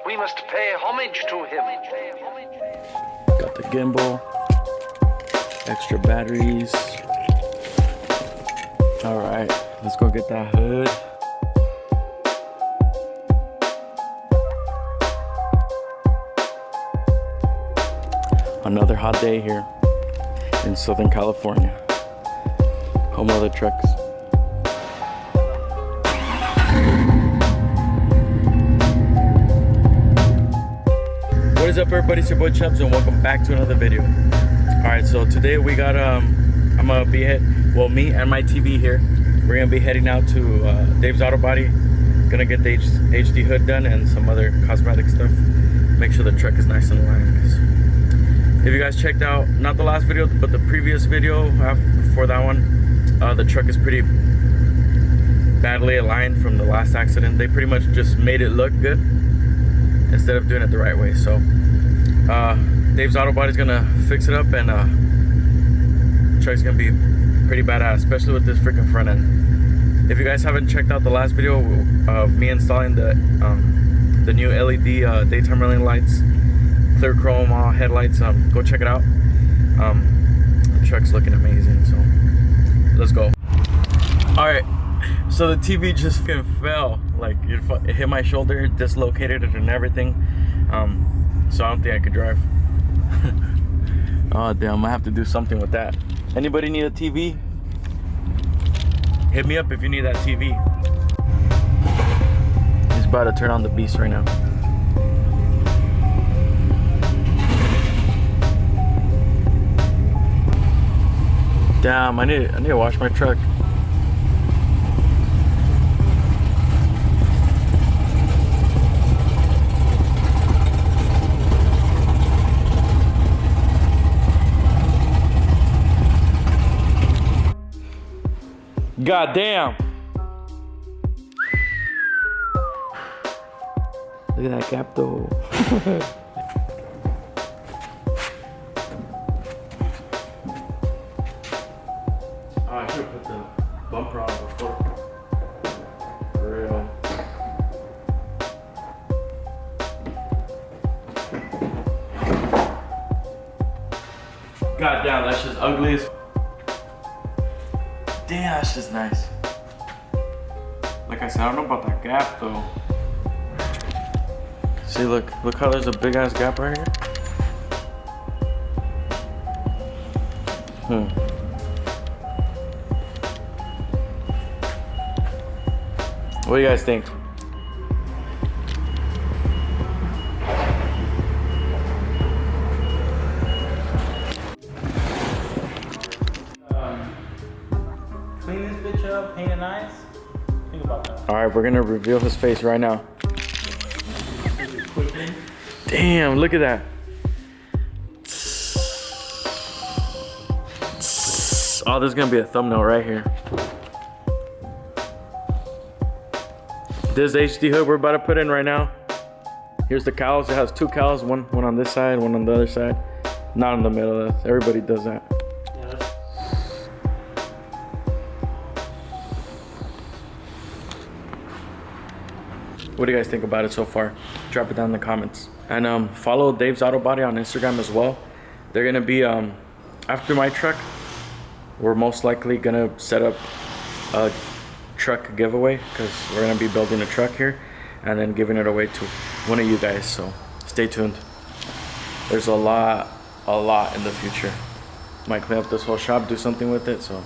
We must pay homage to him. Got the gimbal, extra batteries. All right, let's go get that hood. Another hot day here in Southern California, home of the trucks. What is up, everybody? It's your boy Chubbs and welcome back to another video. Alright, so today we got I'm gonna be me and my TV here, we're gonna be heading out to Dave's Auto Body. Gonna get the HD hood done and some other cosmetic stuff. Make sure the truck is nice and aligned. If you guys checked out not the last video but the previous video before that one, the truck is pretty badly aligned from the last accident. They pretty much just made it look good instead of doing it the right way. So Dave's Auto Body is gonna fix it up, and the truck's gonna be pretty badass, especially with this freaking front end. If you guys haven't checked out the last video of me installing the new LED daytime running lights, clear chrome headlights, go check it out. The truck's looking amazing, so let's go. All right, so the TV just fell, like it hit my shoulder, dislocated it and everything. So I don't think I could drive. Oh damn, I have to do something with that. Anybody need a TV? Hit me up if you need that TV. He's about to turn on the beast right now. Damn, I need to wash my truck. God damn. Look at that gap though. Oh, I should have put the bumper on before. For real. God damn, that's just ugly as. Damn, that's just nice. Like I said, I don't know about that gap though. See, look how there's a big ass gap right here. What do you guys think? Clean this bitch up, paint it nice. Think about that. Alright, we're gonna reveal his face right now. Damn, look at that. Oh, there's gonna be a thumbnail right here. This HD hood we're about to put in right now. Here's the cowls. It has two cowls, one on this side, one on the other side. Not in the middle. Everybody does that. What do you guys think about it so far? Drop it down in the comments. And follow Dave's Auto Body on Instagram as well. They're gonna be, after my truck, we're most likely gonna set up a truck giveaway, because we're gonna be building a truck here and then giving it away to one of you guys, so stay tuned. There's a lot in the future. Might clean up this whole shop, do something with it, so.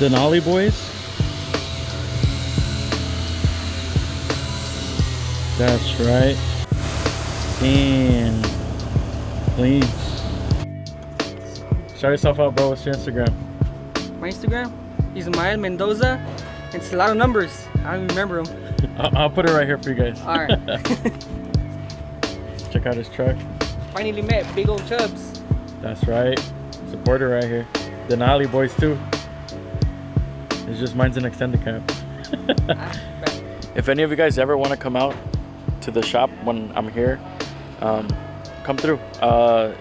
Denali boys. That's right. And please. Shout yourself out, bro. What's your Instagram? My Instagram is Mael Mendoza. It's a lot of numbers. I don't remember them. I'll put it right here for you guys. All right. Check out his truck. Finally met Big Old Chubs. That's right. Supporter right here. Denali boys too. It's just mine's an extended cab. If any of you guys ever want to come out to the shop when I'm here, come through.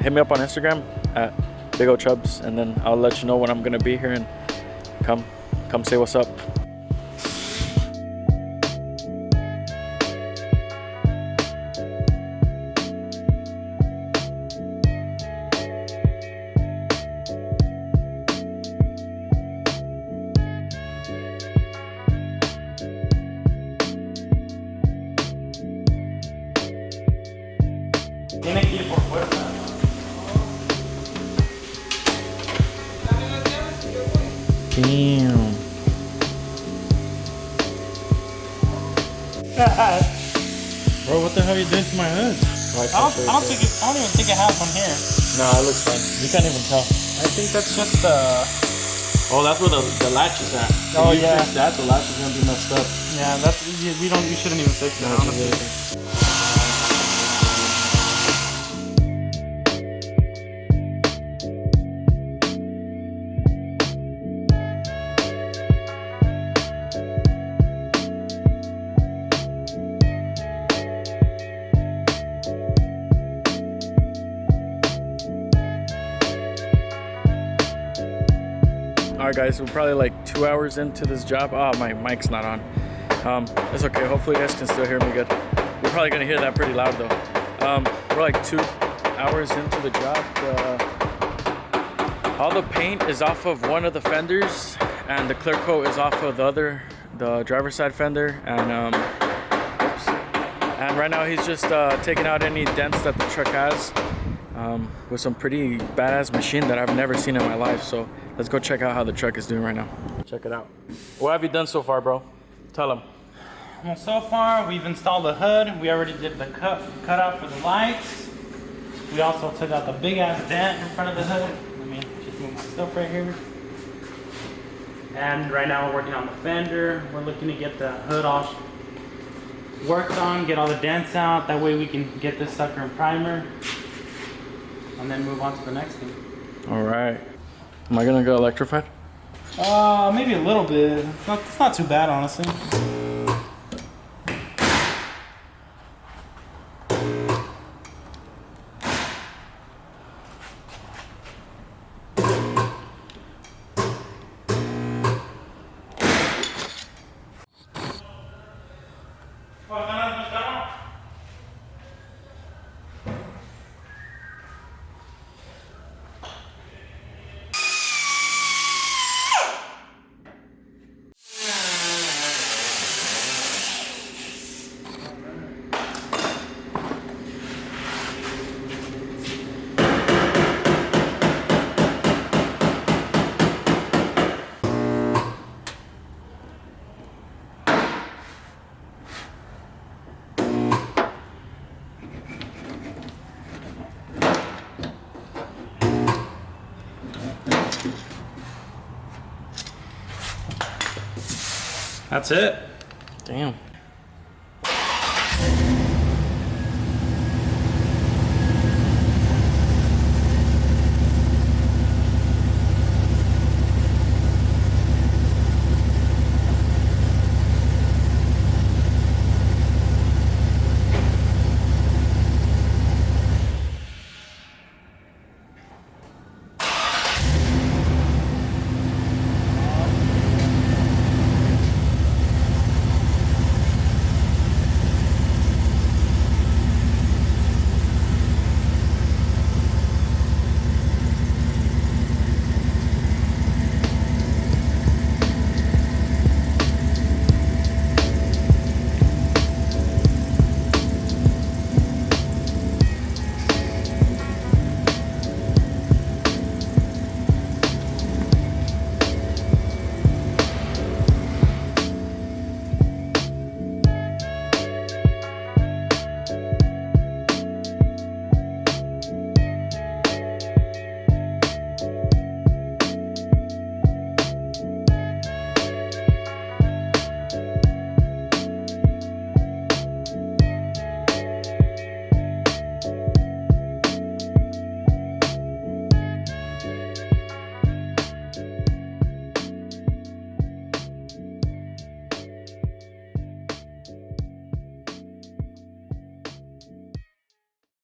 Hit me up on Instagram at Big O Chubs, and then I'll let you know when I'm gonna be here, and come say what's up. Tiene que ir por fuerza. Damn. Bro, what the hell are you doing to my hood? I don't even think it has one here. No, it looks fine. You can't even tell. I think that's just Oh, that's where the latch is at. Oh, If you yeah. fix that, the latch is gonna be messed up. yeah. That's we shouldn't even fix it. Honestly. Alright guys, we're probably like 2 hours into this job. Oh, my mic's not on. It's okay, hopefully you guys can still hear me good. You're probably gonna hear that pretty loud though. We're like 2 hours into the job. All the paint is off of one of the fenders, and the clear coat is off of the driver's side fender, and oops. And right now he's just taking out any dents that the truck has, with some pretty badass machine that I've never seen in my life. So let's go check out how the truck is doing right now. Check it out. What have you done so far, bro? Tell him. Well, so far we've installed the hood. We already did the cutout for the lights. We also took out the big ass dent in front of the hood. Let me just move my stuff right here. And right now we're working on the fender. We're looking to get the hood all worked on, get all the dents out. That way we can get this sucker in primer, and then move on to the next thing. All right. Am I gonna go electrified? Maybe a little bit. It's not too bad, honestly. That's it. Damn.